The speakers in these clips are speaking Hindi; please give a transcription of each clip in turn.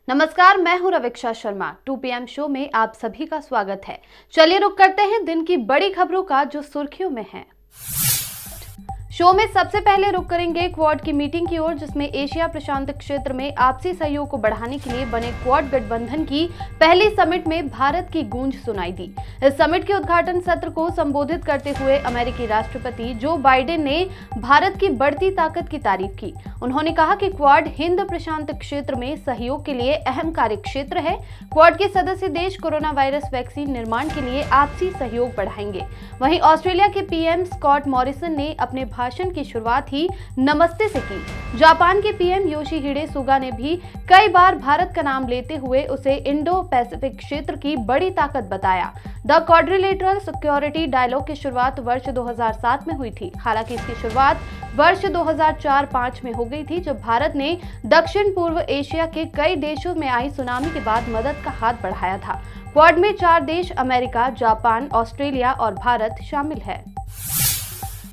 नमस्कार, मैं हूं रविक्षा शर्मा। 2 PM शो में आप सभी का स्वागत है। चलिए रुक करते हैं दिन की बड़ी खबरों का जो सुर्खियों में है। शो में सबसे पहले रुक करेंगे क्वाड की मीटिंग की ओर, जिसमें एशिया प्रशांत क्षेत्र में आपसी सहयोग को बढ़ाने के लिए बने क्वाड गठबंधन की पहली समिट में भारत की गूंज सुनाई दी। इस समिट के उद्घाटन सत्र को संबोधित करते हुए अमेरिकी राष्ट्रपति जो बाइडेन ने भारत की बढ़ती ताकत की तारीफ की। उन्होंने कहा कि क्वाड हिंद प्रशांत क्षेत्र में सहयोग के लिए अहम कार्य क्षेत्र है। क्वाड के सदस्य देश कोरोना वायरस वैक्सीन निर्माण के लिए आपसी सहयोग बढ़ाएंगे। वहीं ऑस्ट्रेलिया के PM स्कॉट मॉरिसन ने अपने भाषण की शुरुआत ही नमस्ते से की। जापान के PM योशिहिडे सुगा ने भी कई बार भारत का नाम लेते हुए उसे इंडो पैसिफिक क्षेत्र की बड़ी ताकत बताया। द क्वाड्रिलेटरल सिक्योरिटी डायलॉग की शुरुआत वर्ष 2007 में हुई थी। हालांकि इसकी शुरुआत वर्ष 2004-05 में हो गई थी, जब भारत ने दक्षिण पूर्व एशिया के कई देशों में आई सुनामी के बाद मदद का हाथ बढ़ाया था। क्वाड में 4 देश अमेरिका, जापान, ऑस्ट्रेलिया और भारत शामिल है।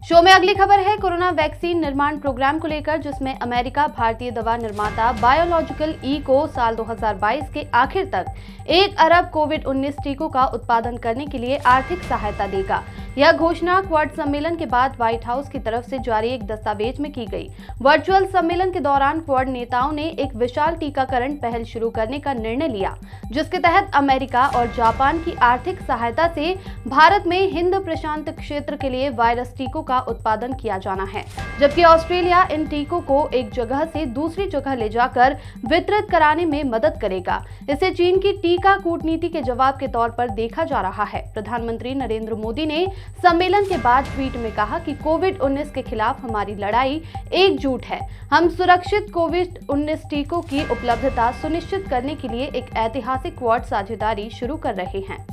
शो में अगली खबर है कोरोना वैक्सीन निर्माण प्रोग्राम को लेकर, जिसमें अमेरिका भारतीय दवा निर्माता बायोलॉजिकल ई को साल 2022 के आखिर तक 1 अरब कोविड-19 टीकों का उत्पादन करने के लिए आर्थिक सहायता देगा। यह घोषणा क्वाड सम्मेलन के बाद व्हाइट हाउस की तरफ से जारी एक दस्तावेज में की गई। वर्चुअल सम्मेलन के दौरान क्वाड नेताओं ने एक विशाल टीकाकरण पहल शुरू करने का निर्णय लिया, जिसके तहत अमेरिका और जापान की आर्थिक सहायता से भारत में हिंद प्रशांत क्षेत्र के लिए वायरस टीकों का उत्पादन किया जाना है, जबकि ऑस्ट्रेलिया इन टीकों को एक जगह से दूसरी जगह ले जाकर वितरित कराने में मदद करेगा। इसे चीन की टीका कूटनीति के जवाब के तौर पर देखा जा रहा है। प्रधानमंत्री नरेंद्र मोदी ने सम्मेलन के बाद ट्वीट में कहा कि कोविड-19 के खिलाफ हमारी लड़ाई एकजुट है। हम सुरक्षित कोविड-19 टीकों की उपलब्धता सुनिश्चित करने के लिए एक ऐतिहासिक क्वाड साझेदारी शुरू कर रहे हैं।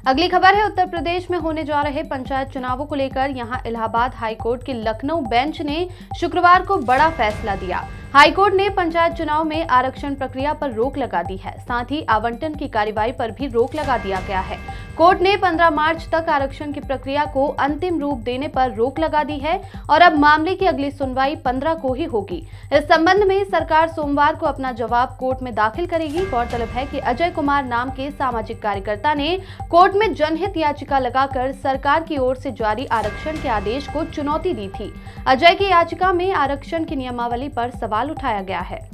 अगली खबर है उत्तर प्रदेश में होने जा रहे पंचायत चुनावों को लेकर। यहां इलाहाबाद हाईकोर्ट के लखनऊ बेंच ने शुक्रवार को बड़ा फैसला दिया। हाईकोर्ट ने पंचायत चुनाव में आरक्षण प्रक्रिया पर रोक लगा दी है, साथ ही आवंटन की कार्यवाही पर भी रोक लगा दिया गया है। कोर्ट ने 15 मार्च तक आरक्षण की प्रक्रिया को अंतिम रूप देने पर रोक लगा दी है और अब मामले की अगली सुनवाई 15 को ही होगी। इस संबंध में सरकार सोमवार को अपना जवाब कोर्ट में दाखिल करेगी। गौरतलब है कि अजय कुमार नाम के सामाजिक कार्यकर्ता ने कोर्ट में जनहित याचिका लगाकर सरकार की ओर से जारी आरक्षण के आदेश को चुनौती दी थी। अजय की याचिका में आरक्षण की नियमावली पर सवाल उठाया गया है।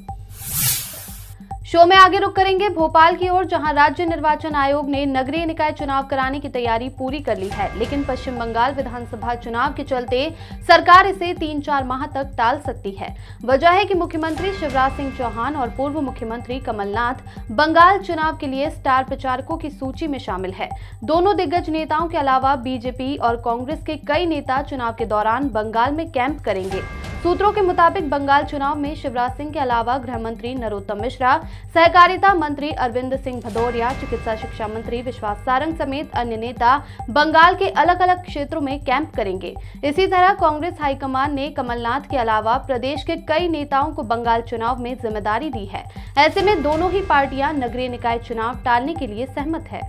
शो में आगे रुक करेंगे भोपाल की ओर, जहां राज्य निर्वाचन आयोग ने नगरीय निकाय चुनाव कराने की तैयारी पूरी कर ली है, लेकिन पश्चिम बंगाल विधानसभा चुनाव के चलते सरकार इसे 3-4 माह तक टाल सकती है। वजह है कि मुख्यमंत्री शिवराज सिंह चौहान और पूर्व मुख्यमंत्री कमलनाथ बंगाल चुनाव के लिए स्टार प्रचारकों की सूची में शामिल है। दोनों दिग्गज नेताओं के अलावा बीजेपी और कांग्रेस के कई नेता चुनाव के दौरान बंगाल में कैंप करेंगे। सूत्रों के मुताबिक बंगाल चुनाव में शिवराज सिंह के अलावा गृह मंत्री नरोत्तम मिश्रा, सहकारिता मंत्री अरविंद सिंह भदौरिया, चिकित्सा शिक्षा मंत्री विश्वास सारंग समेत अन्य नेता बंगाल के अलग अलग क्षेत्रों में कैंप करेंगे। इसी तरह कांग्रेस हाईकमान ने कमलनाथ के अलावा प्रदेश के कई नेताओं को बंगाल चुनाव में जिम्मेदारी दी है। ऐसे में दोनों ही पार्टियां नगरीय निकाय चुनाव टालने के लिए सहमत है।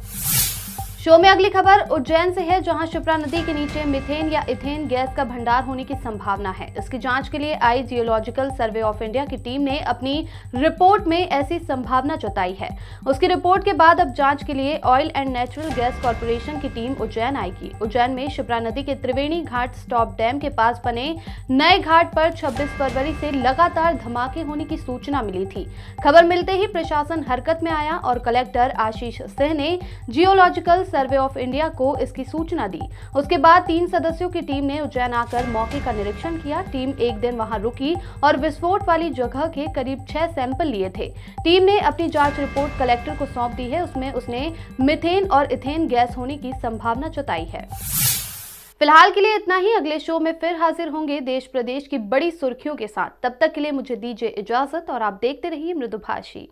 शो में अगली खबर उज्जैन से है, जहां शिप्रा नदी के नीचे मीथेन या इथेन गैस का भंडार होने की संभावना है। इसकी जांच के लिए आई जियोलॉजिकल सर्वे ऑफ इंडिया की टीम ने अपनी रिपोर्ट में ऐसी संभावना जताई है। उसकी रिपोर्ट के बाद अब जांच के लिए oil and natural gas corporation की टीम उज्जैन आएगी। उज्जैन में शिप्रा नदी के त्रिवेणी घाट स्टॉप डैम के पास बने नए घाट पर 26 फरवरी से लगातार धमाके होने की सूचना मिली थी। खबर मिलते ही प्रशासन हरकत में आया और कलेक्टर आशीष सिंह ने जियोलॉजिकल सर्वे ऑफ इंडिया को इसकी सूचना दी। उसके बाद 3 सदस्यों की टीम ने उज्जैन आकर मौके का निरीक्षण किया। टीम एक दिन वहां रुकी और विस्फोट वाली जगह के करीब 6 सैंपल लिए थे। टीम ने अपनी जांच रिपोर्ट कलेक्टर को सौंप दी है। उसमें उसने मीथेन और इथेन गैस होने की संभावना जताई है। फिलहाल के लिए इतना ही। अगले शो में फिर हाजिर होंगे देश प्रदेश की बड़ी सुर्खियों के साथ। तब तक के लिए मुझे दीजिए इजाजत और आप देखते रहिए मृदुभाषी।